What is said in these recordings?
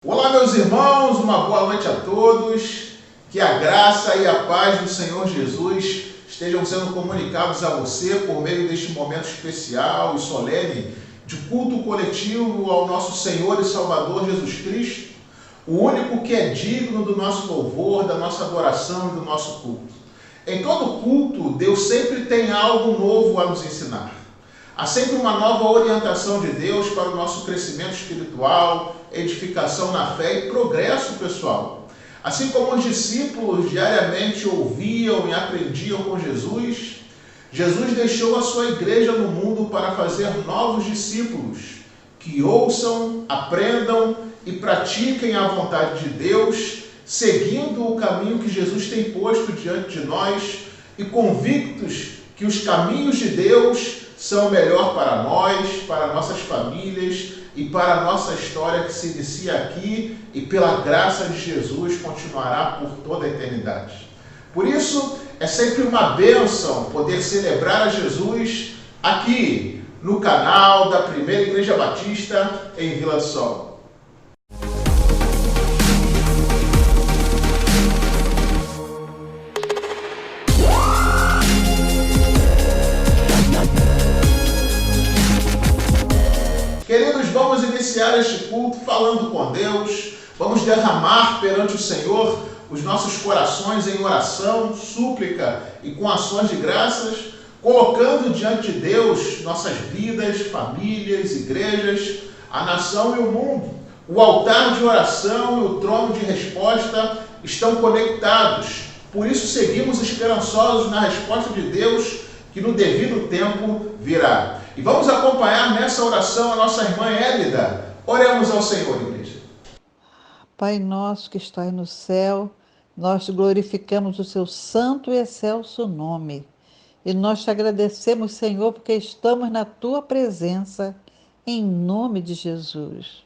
Olá, meus irmãos, uma boa noite a todos. Que a graça e a paz do Senhor Jesus estejam sendo comunicados a você por meio deste momento especial e solene de culto coletivo ao nosso Senhor e Salvador Jesus Cristo, o único que é digno do nosso louvor, da nossa adoração e do nosso culto. Em todo culto, Deus sempre tem algo novo a nos ensinar. Há sempre uma nova orientação de Deus para o nosso crescimento espiritual, edificação na fé e progresso pessoal. Assim como os discípulos diariamente ouviam e aprendiam com Jesus, Jesus deixou a sua igreja no mundo para fazer novos discípulos que ouçam, aprendam e pratiquem a vontade de Deus, seguindo o caminho que Jesus tem posto diante de nós e convictos que os caminhos de Deus são melhor para nós, para nossas famílias e para a nossa história que se inicia aqui e pela graça de Jesus continuará por toda a eternidade. Por isso, é sempre uma bênção poder celebrar a Jesus aqui no canal da Primeira Igreja Batista em Vila do Sol. Queridos, vamos iniciar este culto falando com Deus, vamos derramar perante o Senhor os nossos corações em oração, súplica e com ações de graças, colocando diante de Deus nossas vidas, famílias, igrejas, a nação e o mundo. O altar de oração e o trono de resposta estão conectados, por isso seguimos esperançosos na resposta de Deus, que no devido tempo virá. E vamos acompanhar nessa oração a nossa irmã Hélida. Oremos ao Senhor, igreja. Pai nosso que estás no céu, nós glorificamos o seu santo e excelso nome. E nós te agradecemos, Senhor, porque estamos na tua presença, em nome de Jesus.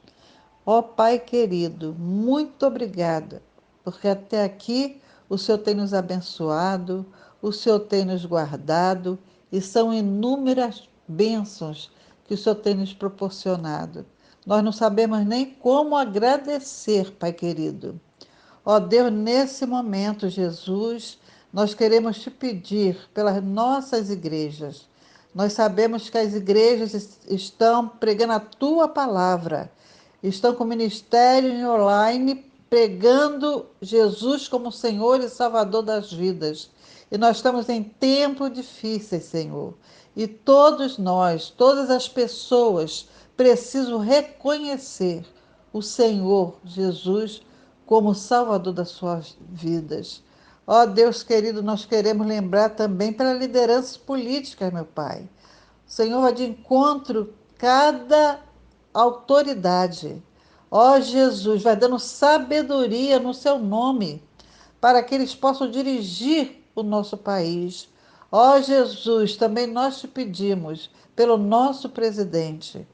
Ó Pai querido, muito obrigada, porque até aqui o Senhor tem nos abençoado, o Senhor tem nos guardado, e são inúmeras bênçãos que o Senhor tem nos proporcionado. Nós não sabemos nem como agradecer, Pai querido. Ó Deus, nesse momento, Jesus, nós queremos te pedir pelas nossas igrejas. Nós sabemos que as igrejas estão pregando a tua palavra, estão com o ministério online, pregando Jesus como Senhor e Salvador das vidas. E nós estamos em tempos difíceis, Senhor. E todos nós, todas as pessoas, precisam reconhecer o Senhor Jesus como Salvador das suas vidas. Ó Deus querido, nós queremos lembrar também para lideranças políticas, meu Pai. O Senhor vai de encontro cada autoridade. Ó Jesus, vai dando sabedoria no seu nome, para que eles possam dirigir o nosso país. Ó Jesus, também nós te pedimos pelo nosso presidente.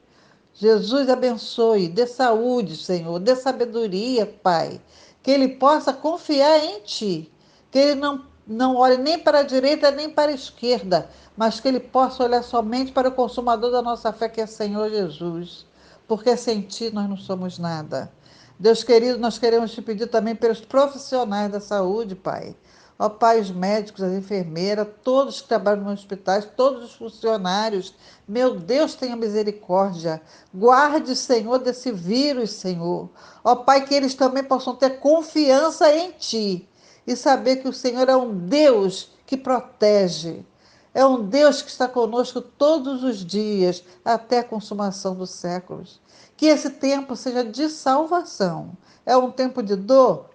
Jesus abençoe, dê saúde, Senhor, dê sabedoria, Pai, que ele possa confiar em Ti, que ele não olhe nem para a direita nem para a esquerda, mas que ele possa olhar somente para o consumador da nossa fé, que é Senhor Jesus, porque sem Ti nós não somos nada. Deus querido, nós queremos te pedir também pelos profissionais da saúde, Pai. Ó Pai, os médicos, as enfermeiras, todos que trabalham nos hospitais, todos os funcionários, meu Deus, tenha misericórdia. Guarde, Senhor, desse vírus, Senhor. Ó Pai, que eles também possam ter confiança em Ti e saber que o Senhor é um Deus que protege. É um Deus que está conosco todos os dias, até a consumação dos séculos. Que esse tempo seja de salvação. É um tempo de dor?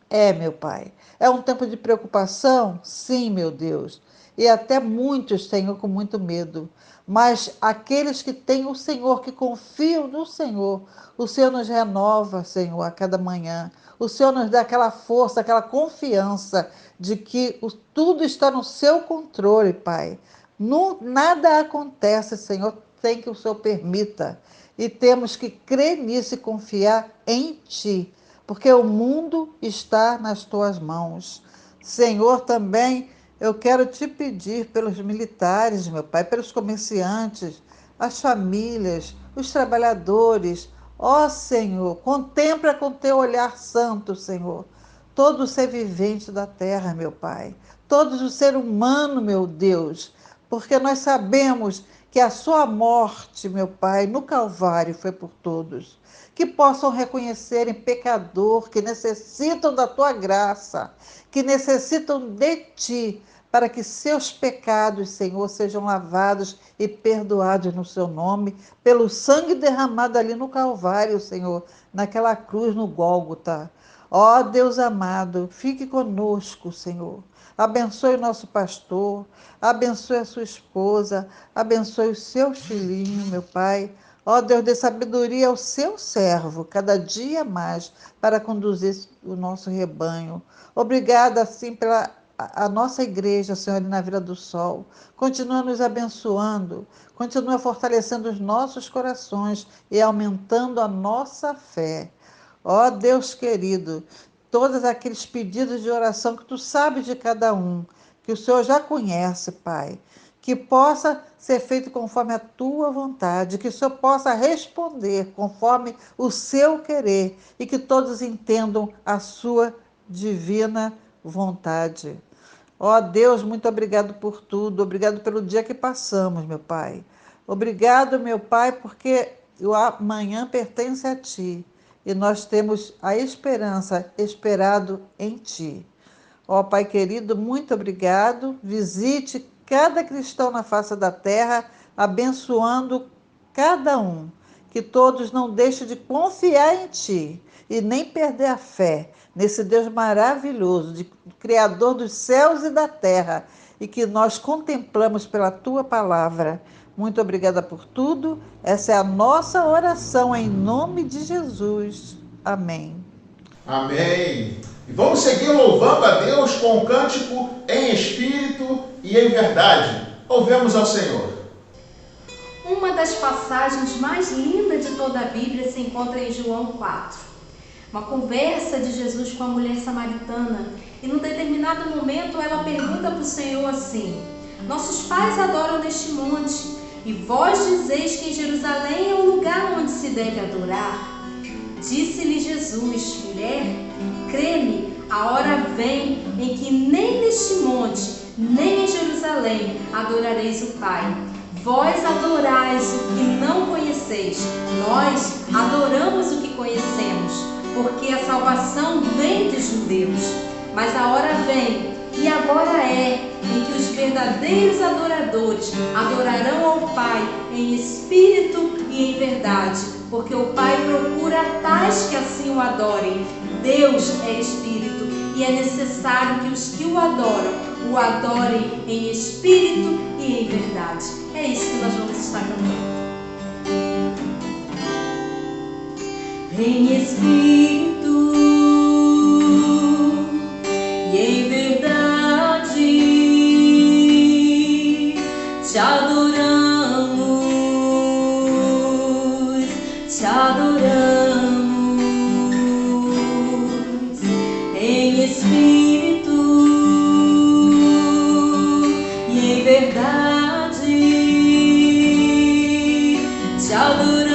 É, meu Pai. É um tempo de preocupação? Sim, meu Deus. E até muitos, Senhor, com muito medo. Mas aqueles que têm o Senhor, que confiam no Senhor, o Senhor nos renova, Senhor, a cada manhã. O Senhor nos dá aquela força, aquela confiança de que tudo está no seu controle, Pai. Nada acontece, Senhor, sem que o Senhor permita. E temos que crer nisso e confiar em Ti, porque o mundo está nas tuas mãos. Senhor, também eu quero te pedir pelos militares, meu Pai, pelos comerciantes, as famílias, os trabalhadores. Ó Senhor, contempla com teu olhar santo, Senhor, todo ser vivente da terra, meu Pai, todo o ser humano, meu Deus, porque nós sabemos que a sua morte, meu Pai, no Calvário foi por todos, que possam reconhecerem pecador, que necessitam da tua graça, que necessitam de ti, para que seus pecados, Senhor, sejam lavados e perdoados no seu nome, pelo sangue derramado ali no Calvário, Senhor, naquela cruz no Gólgota. Ó Deus amado, fique conosco, Senhor. Abençoe o nosso pastor, abençoe a sua esposa, abençoe os seus filhinhos, meu Pai. Ó Deus, dê sabedoria ao seu servo, cada dia mais, para conduzir o nosso rebanho. Obrigada, assim, pela a nossa igreja, Senhor, na Vila do Sol. Continua nos abençoando, continua fortalecendo os nossos corações e aumentando a nossa fé. Ó Deus querido, todos aqueles pedidos de oração que tu sabes de cada um, que o Senhor já conhece, Pai, que possa ser feito conforme a tua vontade, que o Senhor possa responder conforme o seu querer e que todos entendam a sua divina vontade. Ó Deus, muito obrigado por tudo, obrigado pelo dia que passamos, meu Pai. Obrigado, meu Pai, porque o amanhã pertence a Ti e nós temos a esperança esperado em Ti. Ó Pai querido, muito obrigado. Visite cada cristão na face da terra, abençoando cada um. Que todos não deixem de confiar em Ti e nem perder a fé nesse Deus maravilhoso, Criador dos céus e da terra, e que nós contemplamos pela Tua palavra. Muito obrigada por tudo. Essa é a nossa oração em nome de Jesus. Amém. Amém. E vamos seguir louvando a Deus com um cântico em espírito e em verdade. Louvemos ao Senhor. Uma das passagens mais lindas de toda a Bíblia se encontra em João 4. Uma conversa de Jesus com a mulher samaritana. E num determinado momento ela pergunta para o Senhor assim: nossos pais adoram neste monte, e vós dizeis que em Jerusalém é o lugar onde se deve adorar. Disse-lhe Jesus: mulher, crê-me, a hora vem em que nem neste monte, nem em Jerusalém adorareis o Pai. Vós adorais o que não conheceis, nós adoramos o que conhecemos, porque a salvação vem dos judeus. Mas a hora vem, e agora é, em que os verdadeiros adoradores adorarão ao Pai em espírito e em verdade, porque o Pai procura tais que assim o adorem. Deus é espírito e é necessário que os que o adorem em espírito e em verdade. É isso que nós vamos estar cantando. Em espírito e em verdade te adoramos, te adoramos. Em espírito e em verdade te adoramos.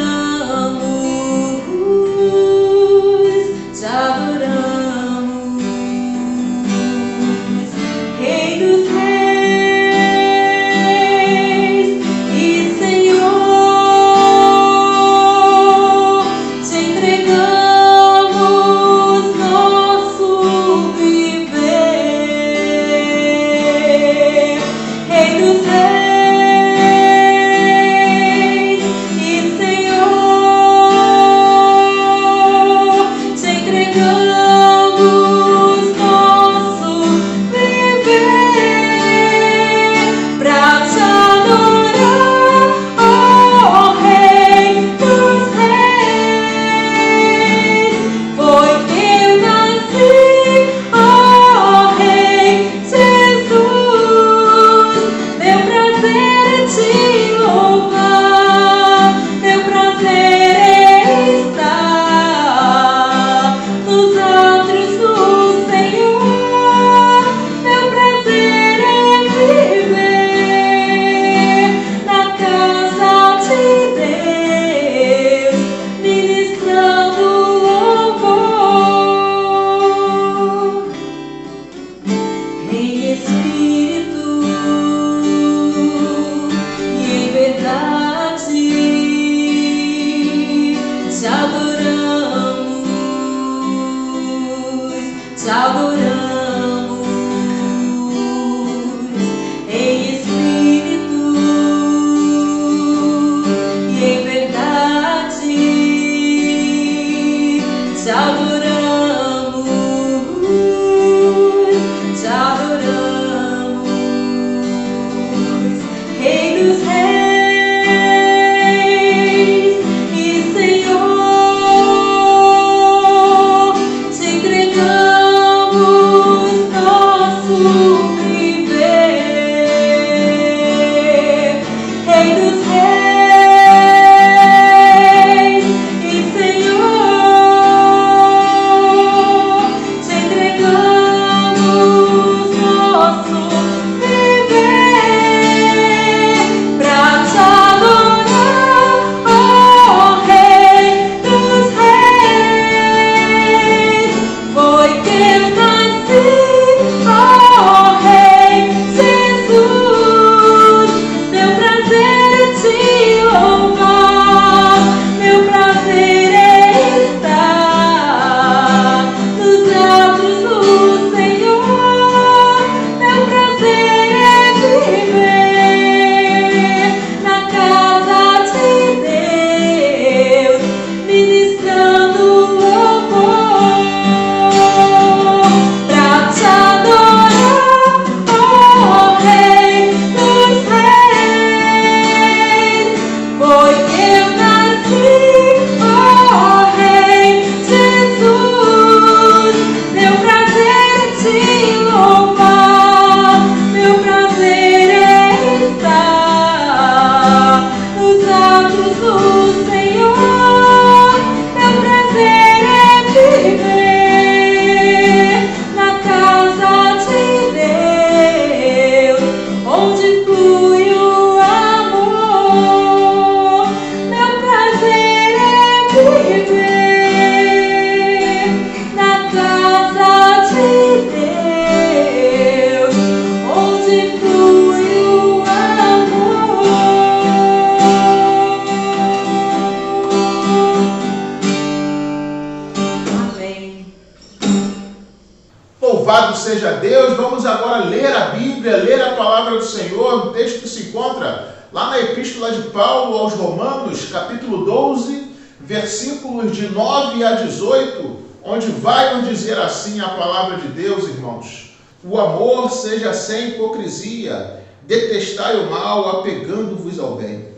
Louvado seja Deus. Vamos agora ler a Bíblia, ler a palavra do Senhor, um texto que se encontra lá na Epístola de Paulo aos Romanos, capítulo 12, versículos de 9 a 18, onde vai nos dizer assim a palavra de Deus, irmãos. O amor seja sem hipocrisia, detestai o mal, apegando-vos ao bem.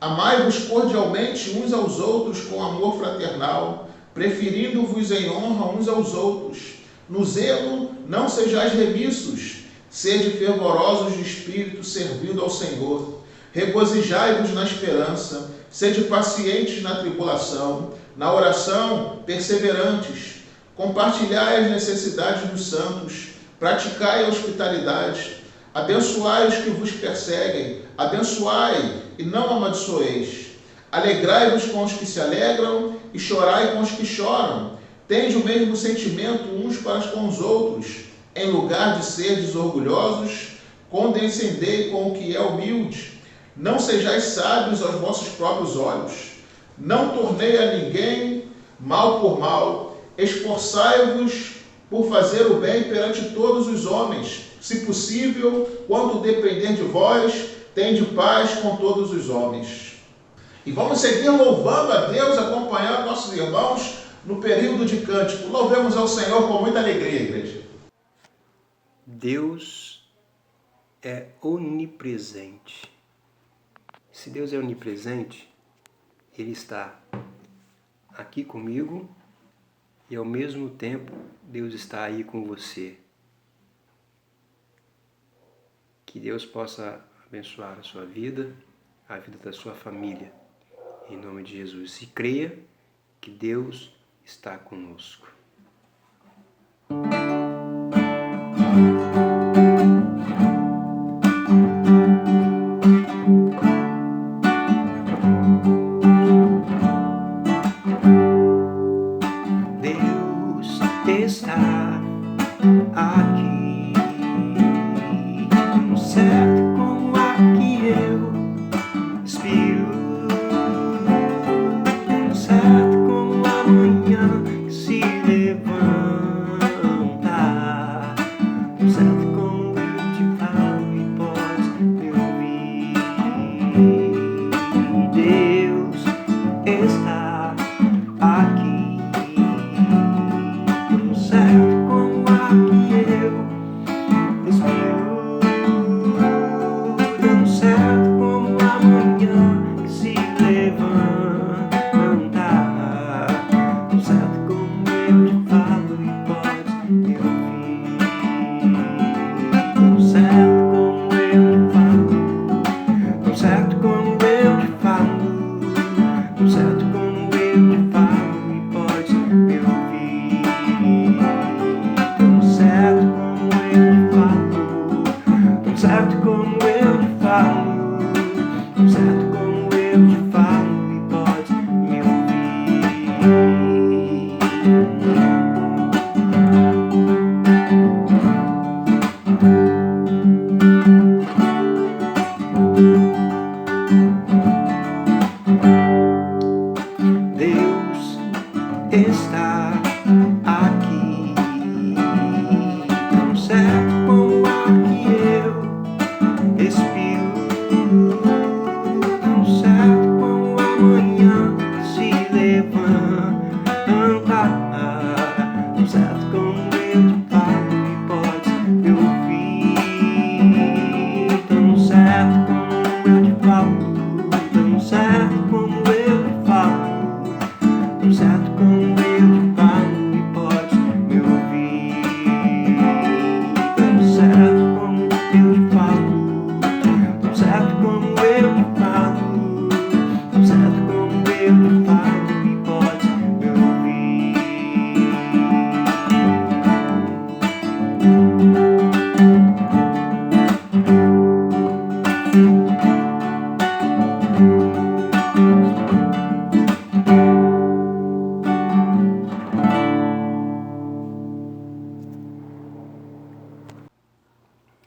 Amai-vos cordialmente uns aos outros com amor fraternal, preferindo-vos em honra uns aos outros. No zelo não sejais remissos, sede fervorosos de espírito, servindo ao Senhor. Regozijai-vos na esperança, sede pacientes na tribulação, na oração perseverantes. Compartilhai as necessidades dos santos, praticai a hospitalidade. Abençoai os que vos perseguem, abençoai e não amaldiçoeis. Alegrai-vos com os que se alegram e chorai com os que choram. Tende o mesmo sentimento uns para com os outros. Em lugar de serdes orgulhosos, condescendei com o que é humilde. Não sejais sábios aos vossos próprios olhos. Não tornei a ninguém mal por mal. Esforçai-vos por fazer o bem perante todos os homens. Se possível, quanto depender de vós, tende paz com todos os homens. E vamos seguir louvando a Deus, acompanhando nossos irmãos no período de cântico. Louvemos ao Senhor com muita alegria, igreja. Deus é onipresente. Se Deus é onipresente, Ele está aqui comigo e ao mesmo tempo Deus está aí com você. Que Deus possa abençoar a sua vida, a vida da sua família. Em nome de Jesus. E creia que Deus está conosco. Deus está aqui, tão certo como aqui eu expiro, tão certo como a manhã que se levanta, tão certo como eu te falo e podes me ouvir. Deus está aqui. Deus está aqui, tão certo como o ar que eu respiro, tão certo como amanhã se levanta, tão certo como eu te falo e podes me ouvir, tão certo como eu te falo, tão certo como eu te falo, tão certo como eu te falo e podes me ouvir, tão certo como eu te falo, tão certo como eu te falo, tão certo como eu te falo e podes me ouvir.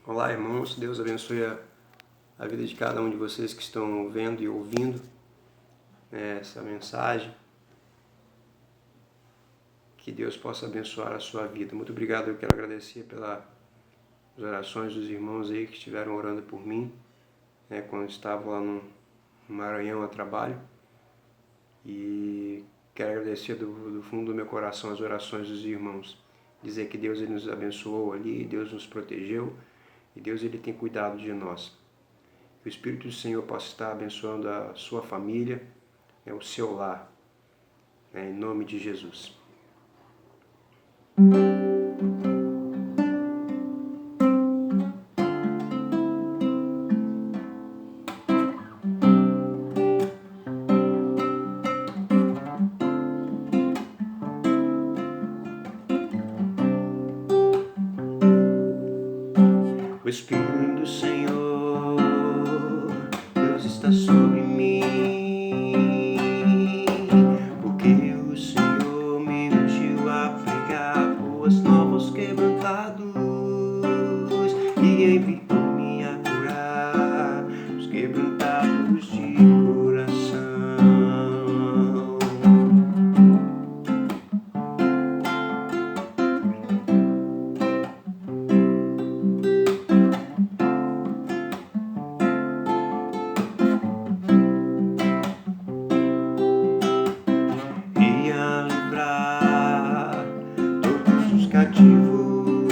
Olá, irmãos, Deus abençoe a vida de cada um de vocês que estão vendo e ouvindo essa mensagem. Que Deus possa abençoar a sua vida. Muito obrigado, eu quero agradecer pelas orações dos irmãos aí que estiveram orando por mim, quando estava lá no Maranhão a trabalho. E quero agradecer do fundo do meu coração as orações dos irmãos. Dizer que Deus ele nos abençoou ali, Deus nos protegeu e Deus ele tem cuidado de nós. Que o Espírito do Senhor possa estar abençoando a sua família, o seu lar, em nome de Jesus. O Espírito do Senhor, Deus está sobre mim, porque o Senhor me ungiu a pregar boas novas aos quebrantados e enviou-me a curar os quebrantados de coração. E a livrar todos os cativos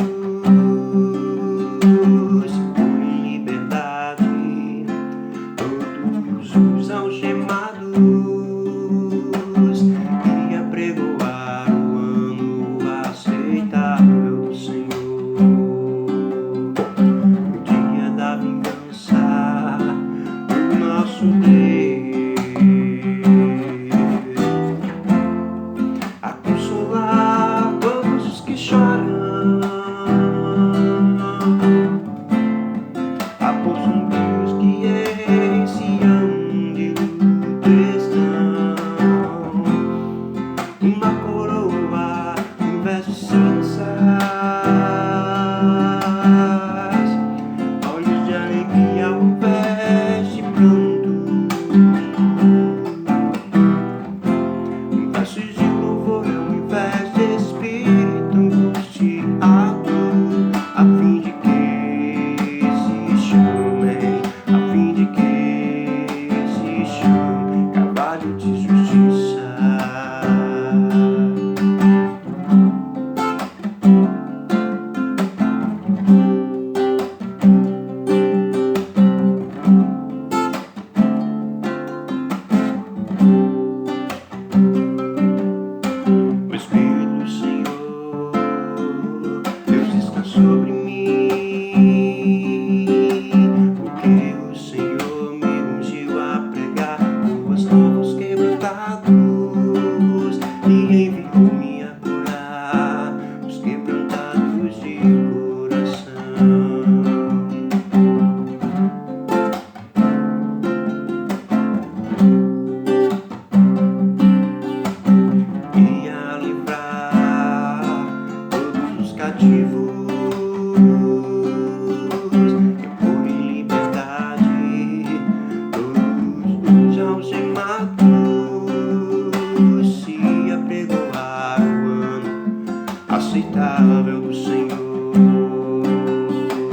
aceitável do Senhor.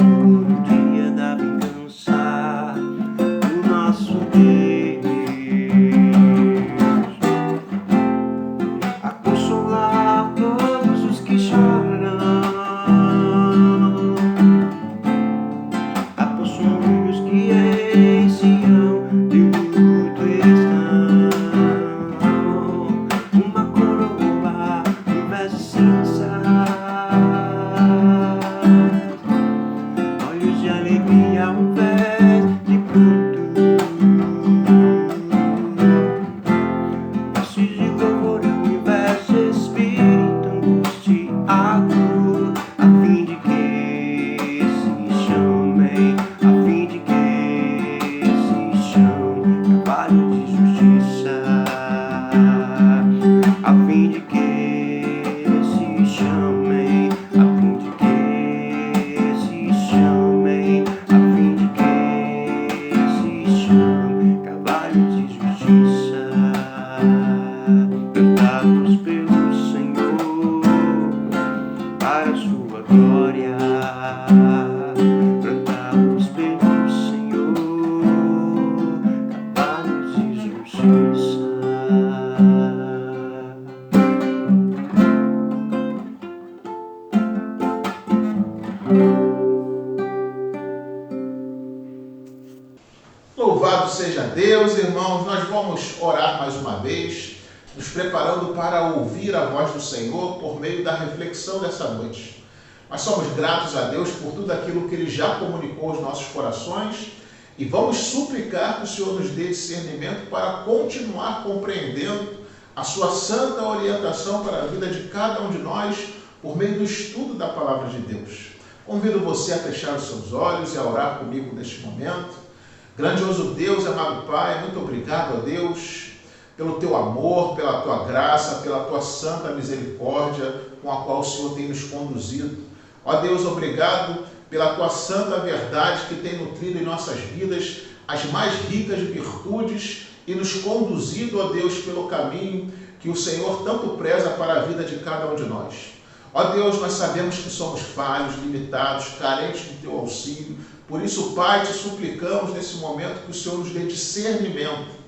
No dia da vingança do nosso Deus, a consolar todos os que choram, a possuir os que em Sião de luto estão, uma coroa em vez de cinza, olhos de alegria ao invés de pranto, vestes de louvor ao invés de espírito angustiado, a fim de que se chamem, a fim de que se chamem cavalo de justiça, a fim de que se chamem, a fim de que se chamem, a fim de que se chamem cavalo de justiça, plantados pelo Senhor para a sua glória, plantados pelo Senhor, cavalos de justiça. Louvado seja Deus, irmãos. Nós vamos orar mais uma vez, nos preparando para ouvir a voz do Senhor por meio da reflexão dessa noite. Nós somos gratos a Deus por tudo aquilo que Ele já comunicou aos nossos corações e vamos suplicar que o Senhor nos dê discernimento para continuar compreendendo a sua santa orientação para a vida de cada um de nós por meio do estudo da Palavra de Deus. Convido você a fechar os seus olhos e a orar comigo neste momento. Grandioso Deus, amado Pai, muito obrigado a Deus pelo Teu amor, pela Tua graça, pela Tua santa misericórdia com a qual o Senhor tem nos conduzido. Ó Deus, obrigado pela Tua santa verdade que tem nutrido em nossas vidas as mais ricas virtudes e nos conduzido, ó Deus, pelo caminho que o Senhor tanto preza para a vida de cada um de nós. Ó Deus, nós sabemos que somos falhos, limitados, carentes do Teu auxílio. Por isso, Pai, te suplicamos nesse momento que o Senhor nos dê discernimento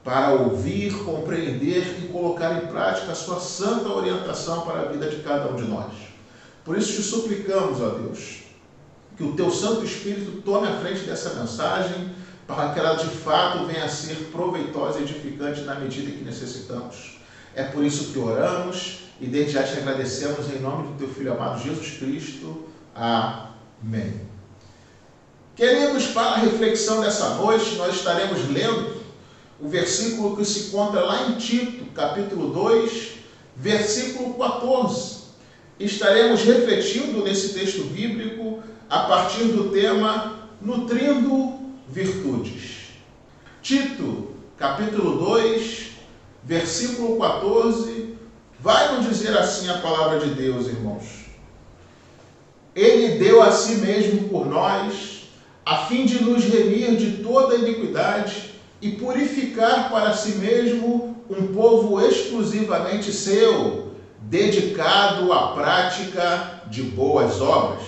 para ouvir, compreender e colocar em prática a sua santa orientação para a vida de cada um de nós. Por isso te suplicamos, ó Deus, que o Teu Santo Espírito tome a frente dessa mensagem para que ela de fato venha a ser proveitosa e edificante na medida que necessitamos. É por isso que oramos e desde já te agradecemos em nome do Teu Filho amado Jesus Cristo. Amém. Queridos, para a reflexão dessa noite, nós estaremos lendo o versículo que se encontra lá em Tito, capítulo 2, versículo 14. Estaremos refletindo nesse texto bíblico a partir do tema Nutrindo Virtudes. Tito, capítulo 2, versículo 14, vai nos dizer assim a palavra de Deus, irmãos. Ele deu a si mesmo por nós, a fim de nos remir de toda iniquidade e purificar para si mesmo um povo exclusivamente seu, dedicado à prática de boas obras.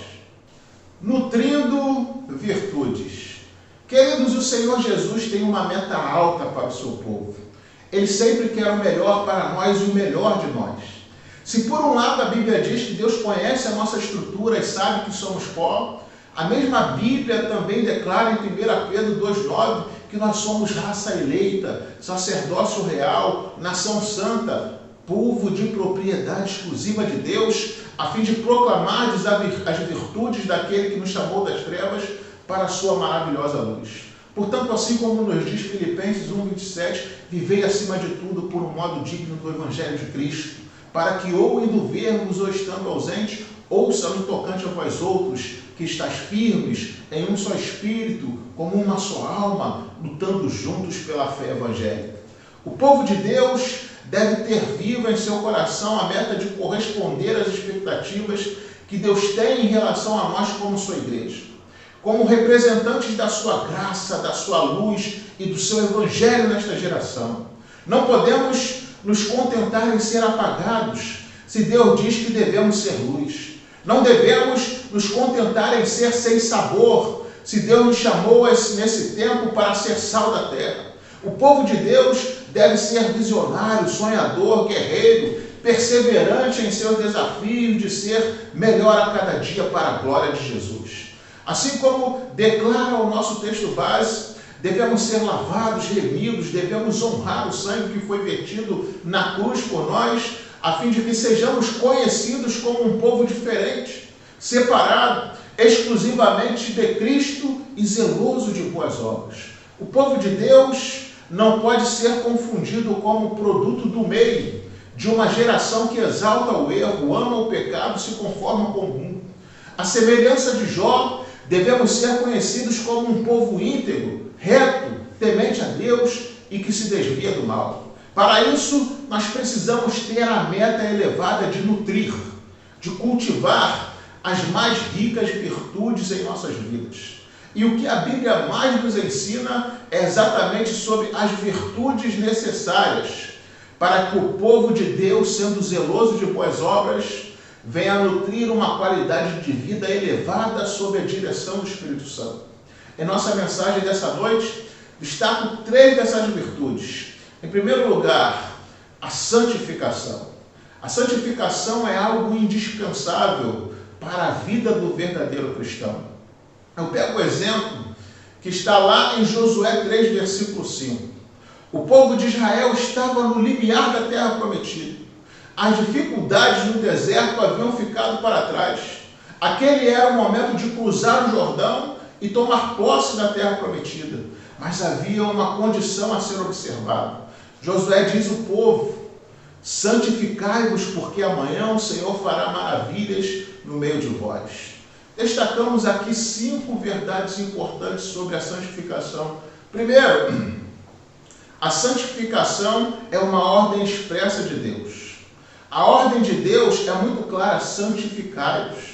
Nutrindo virtudes. Queridos, o Senhor Jesus tem uma meta alta para o seu povo. Ele sempre quer o melhor para nós e o melhor de nós. Se por um lado a Bíblia diz que Deus conhece a nossa estrutura e sabe que somos pó, a mesma Bíblia também declara em 1 Pedro 2,9 que nós somos raça eleita, sacerdócio real, nação santa, povo de propriedade exclusiva de Deus, a fim de proclamar as virtudes daquele que nos chamou das trevas para a sua maravilhosa luz. Portanto, assim como nos diz Filipenses 1,27, vivei acima de tudo por um modo digno do Evangelho de Cristo, para que ou indo vermos ou estando ausente, ouça no tocante a vós outros, que estáis firmes em um só espírito, como uma só alma, lutando juntos pela fé evangélica. O povo de Deus deve ter viva em seu coração a meta de corresponder às expectativas que Deus tem em relação a nós como sua igreja. Como representantes da sua graça, da sua luz e do seu evangelho nesta geração. Não podemos nos contentar em ser apagados, se Deus diz que devemos ser luz? Não devemos nos contentar em ser sem sabor, se Deus nos chamou nesse tempo para ser sal da terra. O povo de Deus deve ser visionário, sonhador, guerreiro, perseverante em seus desafios de ser melhor a cada dia para a glória de Jesus. Assim como declara o nosso texto base, devemos ser lavados, remidos, devemos honrar o sangue que foi vertido na cruz por nós, a fim de que sejamos conhecidos como um povo diferente, separado, exclusivamente de Cristo e zeloso de boas obras. O povo de Deus não pode ser confundido como produto do meio, de uma geração que exalta o erro, ama o pecado, se conforma com o mundo. À semelhança de Jó, devemos ser conhecidos como um povo íntegro, reto, temente a Deus e que se desvia do mal. Para isso, nós precisamos ter a meta elevada de nutrir, de cultivar as mais ricas virtudes em nossas vidas. E o que a Bíblia mais nos ensina é exatamente sobre as virtudes necessárias para que o povo de Deus, sendo zeloso de boas obras, venha nutrir uma qualidade de vida elevada sob a direção do Espírito Santo. Em nossa mensagem dessa noite, destaco 3 dessas virtudes. Em primeiro lugar, a santificação. A santificação é algo indispensável para a vida do verdadeiro cristão. Eu pego o exemplo que está lá em Josué 3, versículo 5. O povo de Israel estava no limiar da terra prometida. As dificuldades no deserto haviam ficado para trás. Aquele era o momento de cruzar o Jordão e tomar posse da terra prometida. Mas havia uma condição a ser observada. Josué diz ao povo: santificai-vos, porque amanhã o Senhor fará maravilhas no meio de vós. Destacamos aqui 5 verdades importantes sobre a santificação. Primeiro, a santificação é uma ordem expressa de Deus. A ordem de Deus é muito clara: santificai-vos.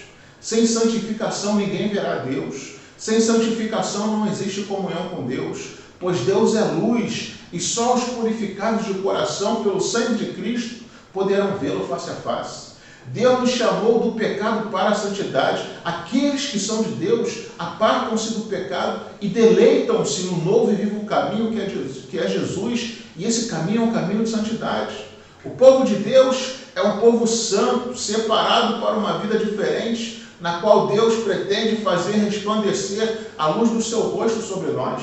Sem santificação ninguém verá Deus. Sem santificação não existe comunhão com Deus, pois Deus é luz e só os purificados de coração pelo sangue de Cristo poderão vê-lo face a face. Deus nos chamou do pecado para a santidade. Aqueles que são de Deus apartam-se do pecado e deleitam-se no novo e vivo caminho que é Jesus, e esse caminho é um caminho de santidade. O povo de Deus é um povo santo, separado para uma vida diferente, na qual Deus pretende fazer resplandecer a luz do seu rosto sobre nós.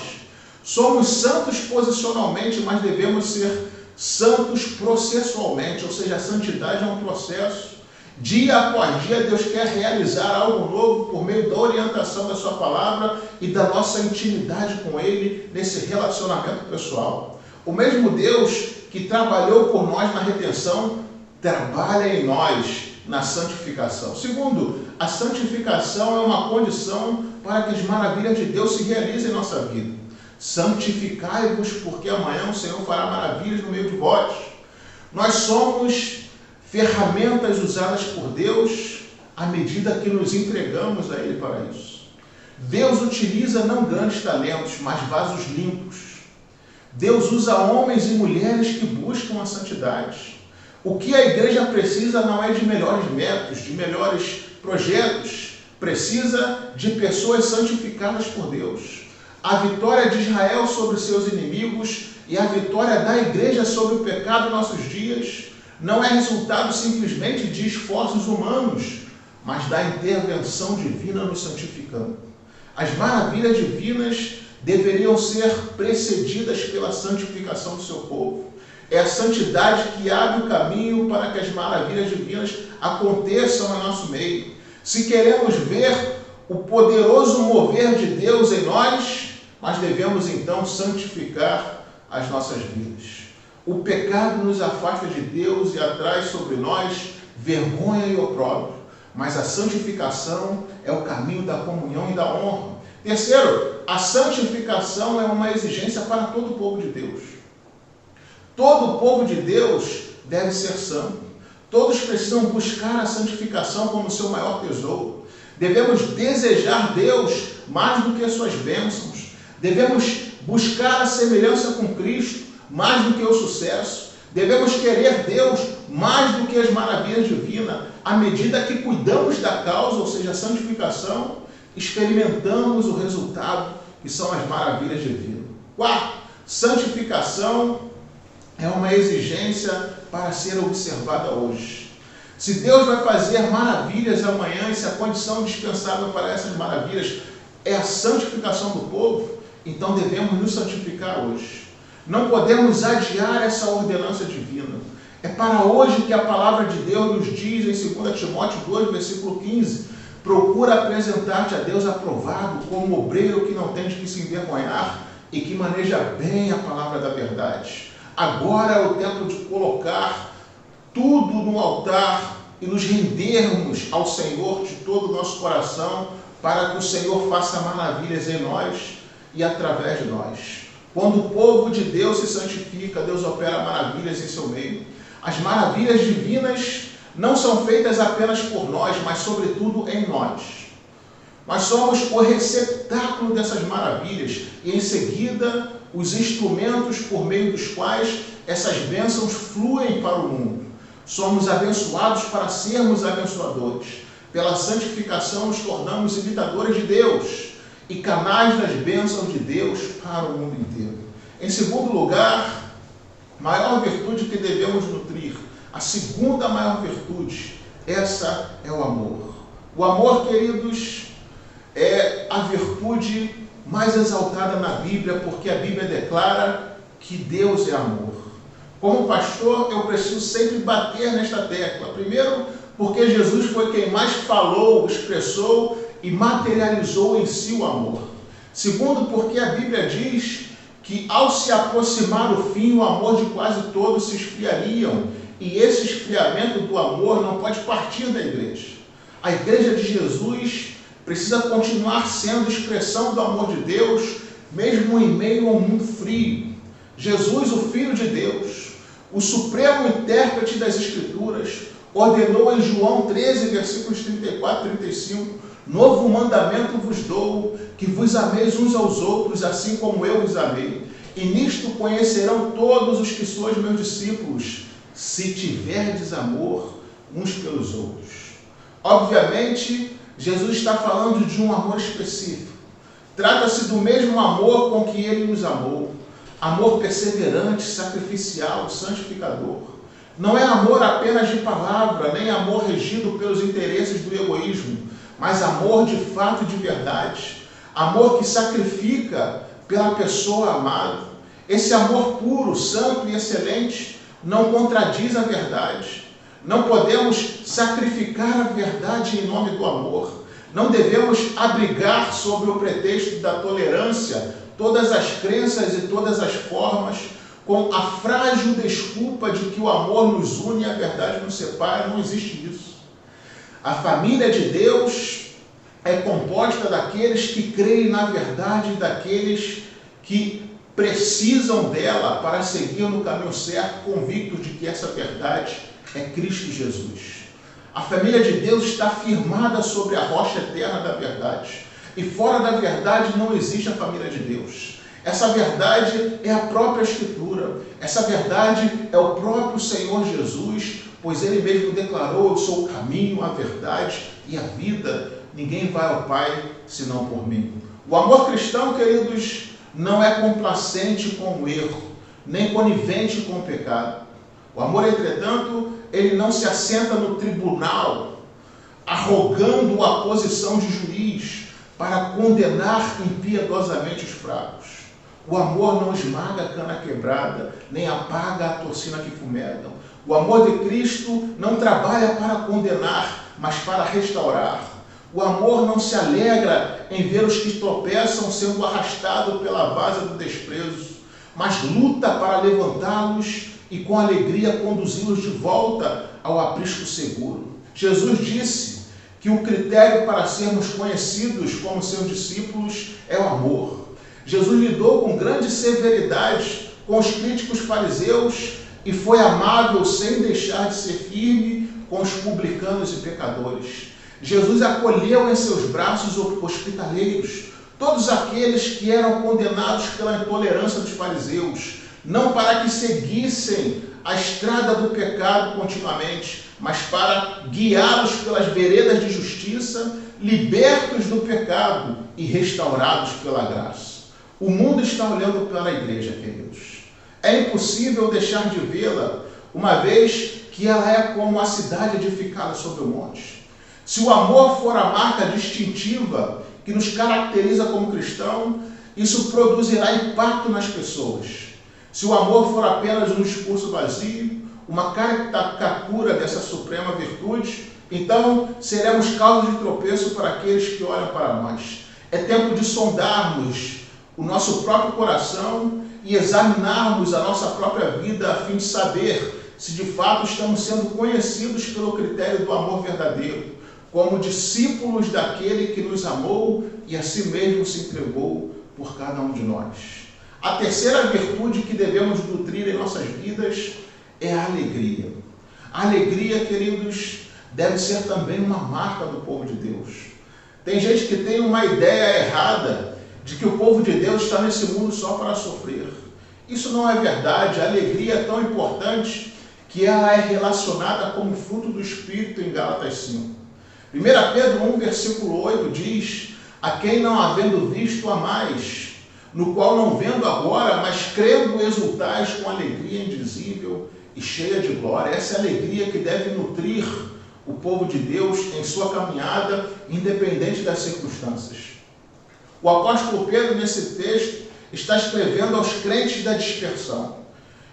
Somos santos posicionalmente, mas devemos ser santos processualmente, ou seja, a santidade é um processo. Dia após dia, Deus quer realizar algo novo por meio da orientação da sua palavra e da nossa intimidade com Ele nesse relacionamento pessoal. O mesmo Deus que trabalhou por nós na redenção, trabalha em nós na santificação. Segundo, a santificação é uma condição para que as maravilhas de Deus se realizem em nossa vida. Santificai-vos, porque amanhã o Senhor fará maravilhas no meio de vós. Nós somos ferramentas usadas por Deus à medida que nos entregamos a Ele para isso. Deus utiliza não grandes talentos, mas vasos limpos. Deus usa homens e mulheres que buscam a santidade. O que a igreja precisa não é de melhores métodos, de melhores projetos. Precisa de pessoas santificadas por Deus. A vitória de Israel sobre seus inimigos e a vitória da igreja sobre o pecado em nossos dias não é resultado simplesmente de esforços humanos, mas da intervenção divina nos santificando. As maravilhas divinas deveriam ser precedidas pela santificação do seu povo. É a santidade que abre o caminho para que as maravilhas divinas aconteçam em nosso meio. Se queremos ver o poderoso mover de Deus em nós, nós devemos então santificar as nossas vidas. O pecado nos afasta de Deus e atrai sobre nós vergonha e opróbrio, mas a santificação é o caminho da comunhão e da honra. Terceiro, a santificação é uma exigência para todo o povo de Deus. Todo o povo de Deus deve ser santo. Todos precisam buscar a santificação como seu maior tesouro. Devemos desejar Deus mais do que as suas bênçãos. Devemos buscar a semelhança com Cristo mais do que o sucesso. Devemos querer Deus mais do que as maravilhas divinas. À medida que cuidamos da causa, ou seja, a santificação, experimentamos o resultado, que são as maravilhas divinas. Quarto, santificação é uma exigência para ser observada hoje. Se Deus vai fazer maravilhas amanhã, e se a condição dispensável para essas maravilhas é a santificação do povo, então devemos nos santificar hoje. Não podemos adiar essa ordenança divina. É para hoje que a palavra de Deus nos diz em 2 Timóteo 2, versículo 15, procura apresentar-te a Deus aprovado, como obreiro que não tem de que se envergonhar e que maneja bem a palavra da verdade. Agora é o tempo de colocar tudo no altar e nos rendermos ao Senhor de todo o nosso coração, para que o Senhor faça maravilhas em nós e através de nós. Quando o povo de Deus se santifica, Deus opera maravilhas em seu meio. As maravilhas divinas não são feitas apenas por nós, mas sobretudo em nós. Nós somos o receptáculo dessas maravilhas e em seguida os instrumentos por meio dos quais essas bênçãos fluem para o mundo. Somos abençoados para sermos abençoadores. Pela santificação nos tornamos imitadores de Deus e canais das bênçãos de Deus para o mundo inteiro. Em segundo lugar, maior virtude que devemos nutrir, a segunda maior virtude, essa é o amor. O amor, queridos, é a virtude mais exaltada na Bíblia, porque a Bíblia declara que Deus é amor. Como pastor, eu preciso sempre bater nesta tecla. Primeiro, porque Jesus foi quem mais falou, expressou e materializou em si o amor. Segundo, porque a Bíblia diz que ao se aproximar o fim, o amor de quase todos se esfriariam. E esse esfriamento do amor não pode partir da igreja. A igreja de Jesus precisa continuar sendo expressão do amor de Deus, mesmo em meio ao mundo frio. Jesus, o Filho de Deus, o supremo intérprete das Escrituras, ordenou em João 13, versículos 34 e 35, novo mandamento vos dou, que vos ameis uns aos outros, assim como eu vos amei. E nisto conhecerão todos os que sois meus discípulos, se tiverdes amor uns pelos outros. Obviamente, Jesus está falando de um amor específico. Trata-se do mesmo amor com que ele nos amou. Amor perseverante, sacrificial, santificador. Não é amor apenas de palavra, nem amor regido pelos interesses do egoísmo, mas amor de fato e de verdade. Amor que sacrifica pela pessoa amada. Esse amor puro, santo e excelente não contradiz a verdade. Não podemos sacrificar a verdade em nome do amor. Não devemos abrigar sob o pretexto da tolerância todas as crenças e todas as formas, com a frágil desculpa de que o amor nos une e a verdade nos separa. Não existe isso. A família de Deus é composta daqueles que creem na verdade e daqueles que precisam dela para seguir no caminho certo, convictos de que essa verdade é Cristo Jesus. A família de Deus está firmada sobre a rocha eterna da verdade. E fora da verdade não existe a família de Deus. Essa verdade é a própria Escritura. Essa verdade é o próprio Senhor Jesus, pois Ele mesmo declarou: eu sou o caminho, a verdade e a vida. Ninguém vai ao Pai senão por mim. O amor cristão, queridos, não é complacente com o erro, nem conivente com o pecado. O amor, entretanto, ele não se assenta no tribunal, arrogando a posição de juiz para condenar impiedosamente os fracos. O amor não esmaga a cana quebrada, nem apaga a tocina que fumegam. O amor de Cristo não trabalha para condenar, mas para restaurar. O amor não se alegra em ver os que tropeçam sendo arrastados pela vasa do desprezo, mas luta para levantá-los e com alegria conduzi-los de volta ao aprisco seguro. Jesus disse que o critério para sermos conhecidos como seus discípulos é o amor. Jesus lidou com grande severidade com os críticos fariseus e foi amável sem deixar de ser firme com os publicanos e pecadores. Jesus acolheu em seus braços hospitaleiros todos aqueles que eram condenados pela intolerância dos fariseus, não para que seguissem a estrada do pecado continuamente, mas para guiá-los pelas veredas de justiça, libertos do pecado e restaurados pela graça. O mundo está olhando para a igreja, queridos. É impossível deixar de vê-la, uma vez que ela é como a cidade edificada sobre o monte. Se o amor for a marca distintiva que nos caracteriza como cristão, isso produzirá impacto nas pessoas. Se o amor for apenas um discurso vazio, uma caricatura dessa suprema virtude, então seremos causa de tropeço para aqueles que olham para nós. É tempo de sondarmos o nosso próprio coração e examinarmos a nossa própria vida a fim de saber se de fato estamos sendo conhecidos pelo critério do amor verdadeiro, como discípulos daquele que nos amou e a si mesmo se entregou por cada um de nós. A terceira virtude que devemos nutrir em nossas vidas é a alegria. A alegria, queridos, deve ser também uma marca do povo de Deus. Tem gente que tem uma ideia errada de que o povo de Deus está nesse mundo só para sofrer. Isso não é verdade. A alegria é tão importante que ela é relacionada como fruto do Espírito em Gálatas 5. 1 Pedro 1, versículo 8 diz: a quem não havendo visto amais, no qual não vendo agora, mas crendo exultais com alegria indizível e cheia de glória. Essa é a alegria que deve nutrir o povo de Deus em sua caminhada, independente das circunstâncias. O apóstolo Pedro, nesse texto, está escrevendo aos crentes da dispersão,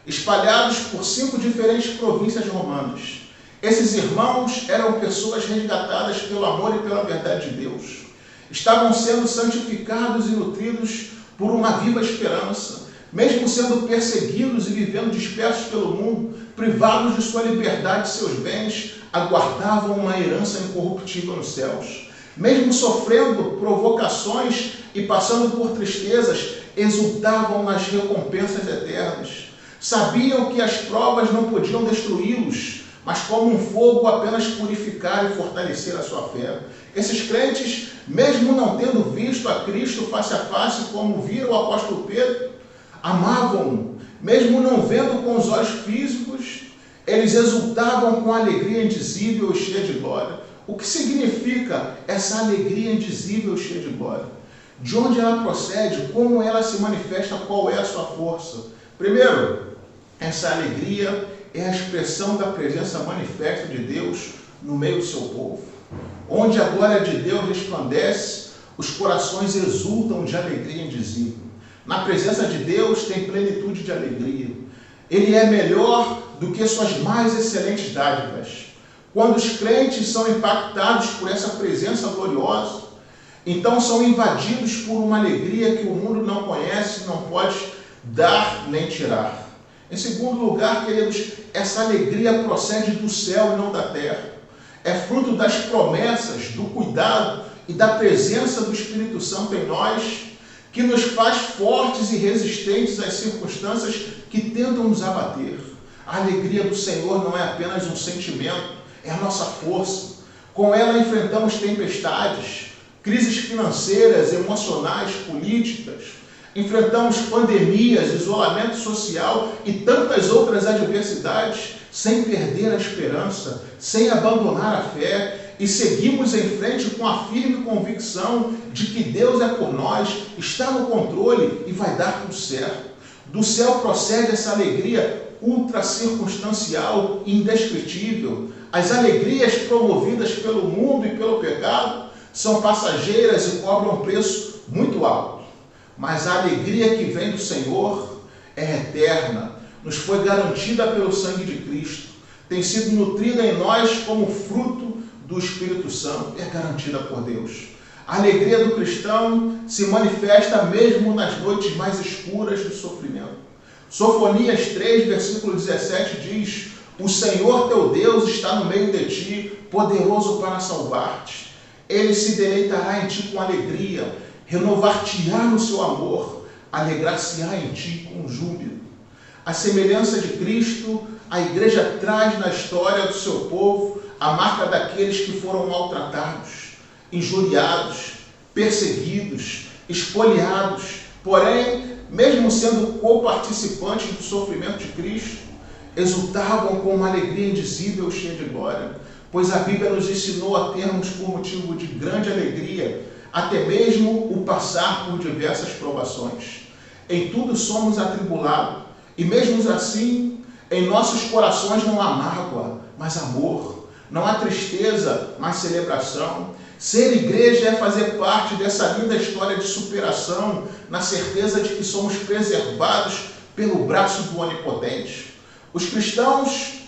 espalhados por 5 diferentes províncias romanas. Esses irmãos eram pessoas resgatadas pelo amor e pela verdade de Deus. Estavam sendo santificados e nutridos por uma viva esperança, mesmo sendo perseguidos e vivendo dispersos pelo mundo, privados de sua liberdade e seus bens, aguardavam uma herança incorruptível nos céus. Mesmo sofrendo provocações e passando por tristezas, exultavam nas recompensas eternas. Sabiam que as provas não podiam destruí-los, mas como um fogo apenas purificar e fortalecer a sua fé. Esses crentes, mesmo não tendo visto a Cristo face a face, como vira o apóstolo Pedro, amavam-no. Mesmo não vendo com os olhos físicos, eles exultavam com alegria indizível e cheia de glória. O que significa essa alegria indizível e cheia de glória? De onde ela procede? Como ela se manifesta? Qual é a sua força? Primeiro, essa alegria é a expressão da presença manifesta de Deus no meio do seu povo. Onde a glória de Deus resplandece, os corações exultam de alegria indizível. Na presença de Deus tem plenitude de alegria. Ele é melhor do que suas mais excelentes dádivas. Quando os crentes são impactados por essa presença gloriosa, então são invadidos por uma alegria que o mundo não conhece, não pode dar nem tirar. Em segundo lugar, queridos, essa alegria procede do céu e não da terra. É fruto das promessas, do cuidado e da presença do Espírito Santo em nós, que nos faz fortes e resistentes às circunstâncias que tentam nos abater. A alegria do Senhor não é apenas um sentimento, é a nossa força. Com ela enfrentamos tempestades, crises financeiras, emocionais, políticas, enfrentamos pandemias, isolamento social e tantas outras adversidades sem perder a esperança, sem abandonar a fé, e seguimos em frente com a firme convicção de que Deus é por nós, está no controle e vai dar tudo certo. Do céu procede essa alegria ultra circunstancial e indescritível. As alegrias promovidas pelo mundo e pelo pecado são passageiras e cobram um preço muito alto. Mas a alegria que vem do Senhor é eterna, nos foi garantida pelo sangue de Cristo, tem sido nutrida em nós como fruto do Espírito Santo, é garantida por Deus. A alegria do cristão se manifesta mesmo nas noites mais escuras do sofrimento. Sofonias 3, versículo 17 diz: o Senhor teu Deus está no meio de ti, poderoso para salvar-te. Ele se deleitará em ti com alegria, renovar-te-á no seu amor, alegrar-se-á em ti com júbilo. A semelhança de Cristo, a igreja traz na história do seu povo a marca daqueles que foram maltratados, injuriados, perseguidos, espoliados. Porém, mesmo sendo co-participantes do sofrimento de Cristo, exultavam com uma alegria indizível, cheia de glória, pois a Bíblia nos ensinou a termos por motivo de grande alegria, até mesmo o passar por diversas provações. Em tudo somos atribulados, e mesmo assim, em nossos corações não há mágoa, mas amor. Não há tristeza, mas celebração. Ser igreja é fazer parte dessa linda história de superação, na certeza de que somos preservados pelo braço do Onipotente. Os cristãos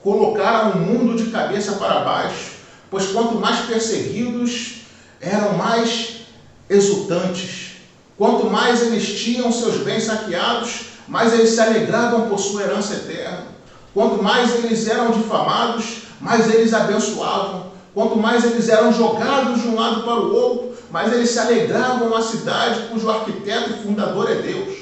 colocaram o mundo de cabeça para baixo, pois quanto mais perseguidos, eram mais exultantes. Quanto mais eles tinham seus bens saqueados, mais eles se alegravam por sua herança eterna. Quanto mais eles eram difamados, mais eles abençoavam. Quanto mais eles eram jogados de um lado para o outro, mais eles se alegravam na cidade cujo arquiteto e fundador é Deus.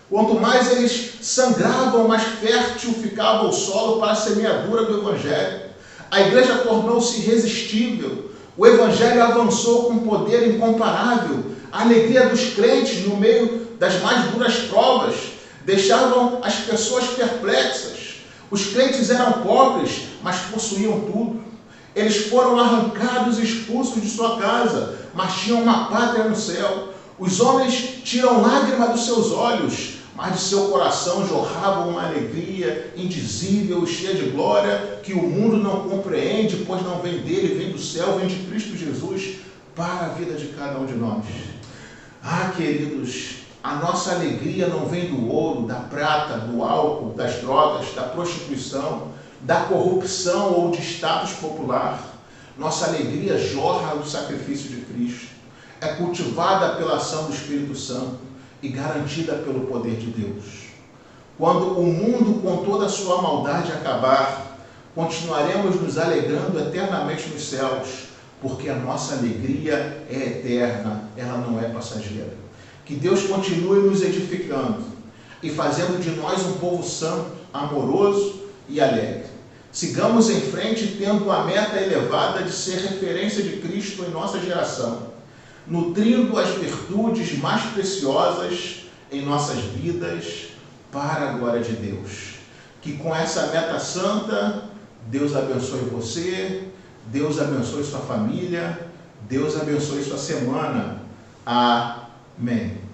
Quanto mais eles sangravam, mais fértil ficava o solo para a semeadura do Evangelho. A igreja tornou-se irresistível. O Evangelho avançou com poder incomparável. A alegria dos crentes no meio das mais duras provas deixavam as pessoas perplexas. Os crentes eram pobres, mas possuíam tudo. Eles foram arrancados e expulsos de sua casa, mas tinham uma pátria no céu. Os homens tiram lágrima dos seus olhos, mas de seu coração jorrava uma alegria indizível e cheia de glória, que o mundo não compreende, pois não vem dele, vem do céu, vem de Cristo Jesus, para a vida de cada um de nós. Ah, queridos, a nossa alegria não vem do ouro, da prata, do álcool, das drogas, da prostituição, da corrupção ou de status popular. Nossa alegria jorra do sacrifício de Cristo. É cultivada pela ação do Espírito Santo e garantida pelo poder de Deus. Quando o mundo com toda a sua maldade acabar, continuaremos nos alegrando eternamente nos céus, porque a nossa alegria é eterna, ela não é passageira. Que Deus continue nos edificando e fazendo de nós um povo santo, amoroso e alegre. Sigamos em frente tendo a meta elevada de ser referência de Cristo em nossa geração, nutrindo as virtudes mais preciosas em nossas vidas para a glória de Deus. Que com essa meta santa, Deus abençoe você, Deus abençoe sua família, Deus abençoe sua semana. Amém.